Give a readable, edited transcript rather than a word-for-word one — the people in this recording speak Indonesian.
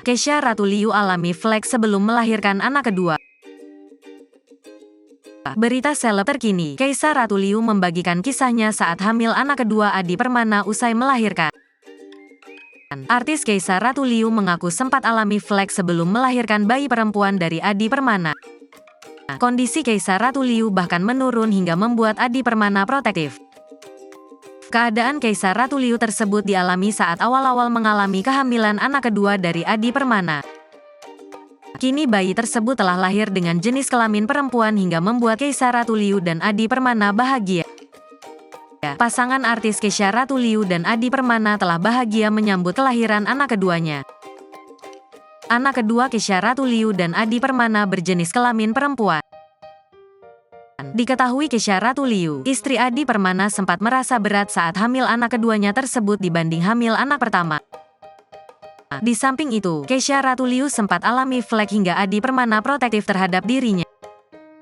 Keisha Ratu Liu alami flek sebelum melahirkan anak kedua. Berita seleb terkini, Keisha Ratu Liu membagikan kisahnya saat hamil anak kedua Adi Permana usai melahirkan. Artis Keisha Ratu Liu mengaku sempat alami flek sebelum melahirkan bayi perempuan dari Adi Permana. Kondisi Keisha Ratu Liu bahkan menurun hingga membuat Adi Permana protektif. Keadaan Keisha Ratu Liu tersebut dialami saat awal-awal mengalami kehamilan anak kedua dari Adi Permana. Kini bayi tersebut telah lahir dengan jenis kelamin perempuan hingga membuat Keisha Ratu Liu dan Adi Permana bahagia. Pasangan artis Keisha Ratu Liu dan Adi Permana telah bahagia menyambut kelahiran anak keduanya. Anak kedua Keisha Ratu Liu dan Adi Permana berjenis kelamin perempuan. Diketahui Keisha Ratu Liu, istri Adi Permana sempat merasa berat saat hamil anak keduanya tersebut dibanding hamil anak pertama. Di samping itu, Keisha Ratu Liu sempat alami flek hingga Adi Permana protektif terhadap dirinya.